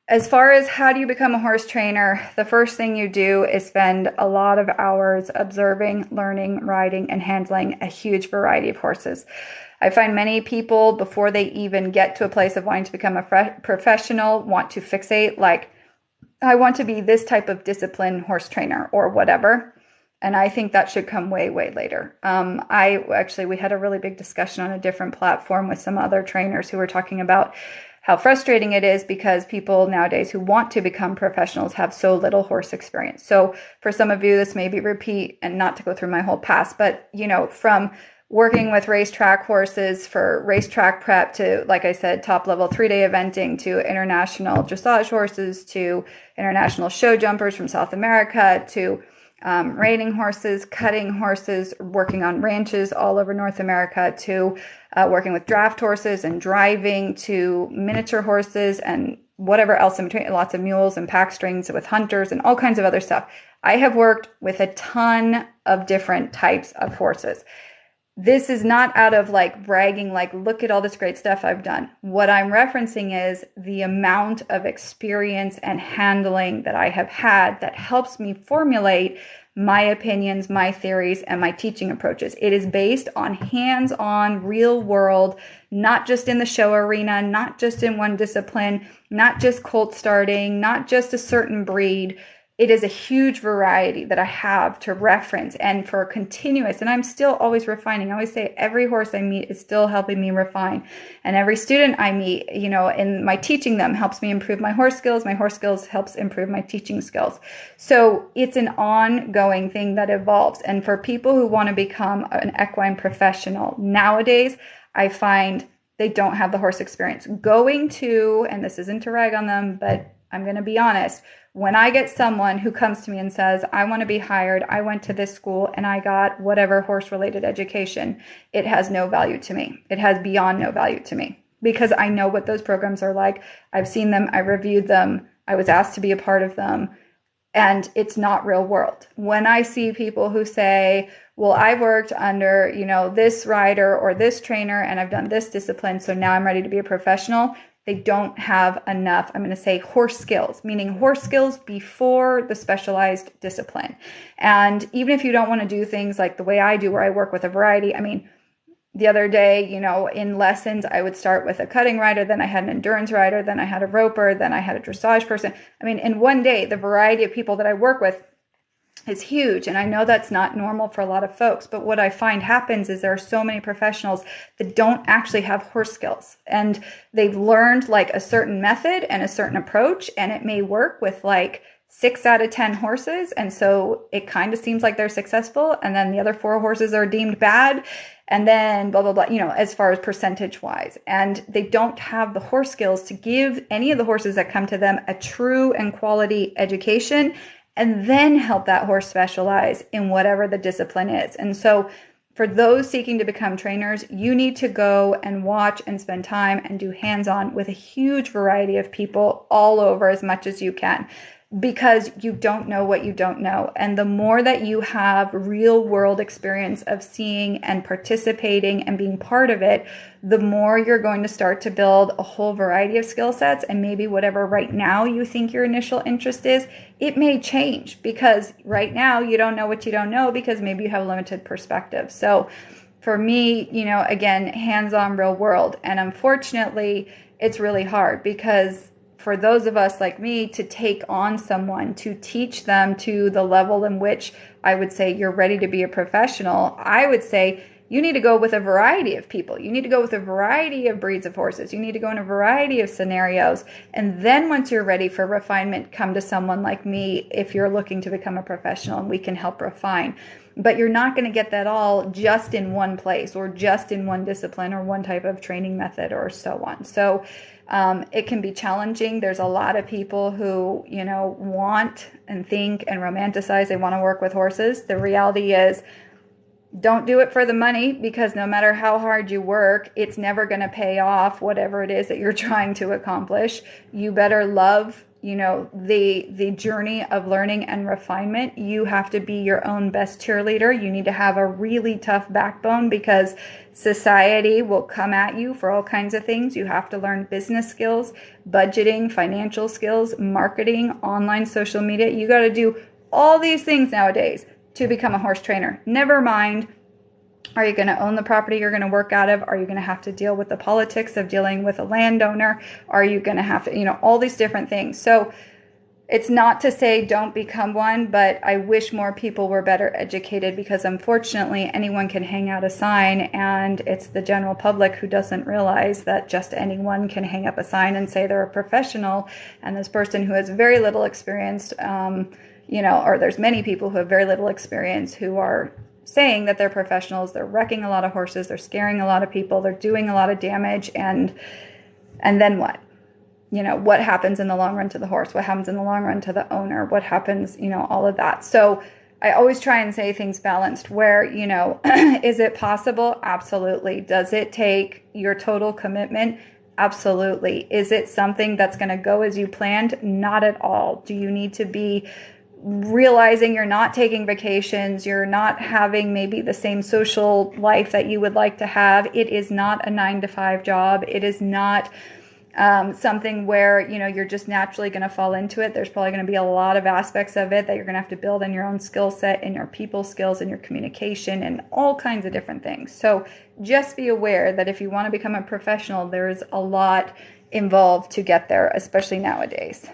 As far as how do you become a horse trainer, the first thing you do is spend a lot of hours observing, learning, riding, and handling a huge variety of horses. I find many people, before they even get to a place of wanting to become a professional, want to fixate, like, I want to be this type of discipline horse trainer or whatever. And I think that should come way, way later. We had a really big discussion on a different platform with some other trainers who were talking about how frustrating it is because people nowadays who want to become professionals have so little horse experience. So for some of you, this may be repeat and not to go through my whole past, but from working with racetrack horses for racetrack prep to, like I said, top level 3-day eventing to international dressage horses to international show jumpers from South America to reining horses, cutting horses, working on ranches all over North America to working with draft horses and driving to miniature horses and whatever else in between, lots of mules and pack strings with hunters and all kinds of other stuff. I have worked with a ton of different types of horses. This is not out of like bragging, like, look at all this great stuff I've done. What I'm referencing is the amount of experience and handling that I have had that helps me formulate my opinions, my theories, and my teaching approaches. It is based on hands-on, real world, not just in the show arena, not just in one discipline, not just colt starting, not just a certain breed. It is a huge variety that I have to reference and for continuous, and I'm still always refining. I always say every horse I meet is still helping me refine. And every student I meet, in my teaching them helps me improve my horse skills. My horse skills helps improve my teaching skills. So it's an ongoing thing that evolves. And for people who want to become an equine professional nowadays, I find they don't have the horse experience. And this isn't to rag on them, but I'm going to be honest. When I get someone who comes to me and says, I want to be hired, I went to this school and I got whatever horse-related education, it has no value to me. It has beyond no value to me because I know what those programs are like. I've seen them. I reviewed them. I was asked to be a part of them. And it's not real world. When I see people who say, well, I worked under, this rider or this trainer and I've done this discipline, so now I'm ready to be a professional. They don't have enough, I'm going to say horse skills, meaning horse skills before the specialized discipline. And even if you don't want to do things like the way I do, where I work with a variety, the other day, in lessons, I would start with a cutting rider, then I had an endurance rider, then I had a roper, then I had a dressage person. In one day, the variety of people that I work with is huge. And I know that's not normal for a lot of folks, but what I find happens is there are so many professionals that don't actually have horse skills and they've learned like a certain method and a certain approach, and it may work with like 6 out of 10 horses. And so it kind of seems like they're successful. And then the other 4 horses are deemed bad. And then blah, blah, blah, as far as percentage wise. And they don't have the horse skills to give any of the horses that come to them a true and quality education and then help that horse specialize in whatever the discipline is. And so for those seeking to become trainers, you need to go and watch and spend time and do hands-on with a huge variety of people all over as much as you can, because you don't know what you don't know. And the more that you have real world experience of seeing and participating and being part of it, the more you're going to start to build a whole variety of skill sets. And maybe whatever right now you think your initial interest is, it may change, because right now you don't know what you don't know because maybe you have limited perspective. So for me, again, hands-on, real world. And unfortunately, it's really hard because for those of us like me to take on someone, to teach them to the level in which I would say you're ready to be a professional, I would say you need to go with a variety of people. You need to go with a variety of breeds of horses. You need to go in a variety of scenarios. And then once you're ready for refinement, come to someone like me if you're looking to become a professional, and we can help refine. But you're not going to get that all just in one place or just in one discipline or one type of training method or so on. So it can be challenging. There's a lot of people who, want and think and romanticize they want to work with horses. The reality is, don't do it for the money, because no matter how hard you work, it's never going to pay off whatever it is that you're trying to accomplish. You better love the journey of learning and refinement. You have to be your own best cheerleader. You need to have a really tough backbone because society will come at you for all kinds of things. You have to learn business skills, budgeting, financial skills, marketing, online social media. You got to do all these things nowadays to become a horse trainer. Never mind, are you going to own the property you're going to work out of? Are you going to have to deal with the politics of dealing with a landowner? Are you going to have to, all these different things. So it's not to say don't become one, but I wish more people were better educated because unfortunately anyone can hang out a sign, and it's the general public who doesn't realize that just anyone can hang up a sign and say they're a professional, and this person who has very little experience, or there's many people who have very little experience who are saying that they're professionals. They're wrecking a lot of horses. They're scaring a lot of people. They're doing a lot of damage. And then what? What happens in the long run to the horse? What happens in the long run to the owner? What happens, all of that. So I always try and say things balanced where, is it possible? Absolutely. Does it take your total commitment? Absolutely. Is it something that's going to go as you planned? Not at all. Do you need to be realizing you're not taking vacations, you're not having maybe the same social life that you would like to have? It is not a 9-to-5 job. It is not something where, you're just naturally going to fall into it. There's probably going to be a lot of aspects of it that you're going to have to build in your own skill set, in your people skills, in your communication, and all kinds of different things. So just be aware that if you want to become a professional, there's a lot involved to get there, especially nowadays.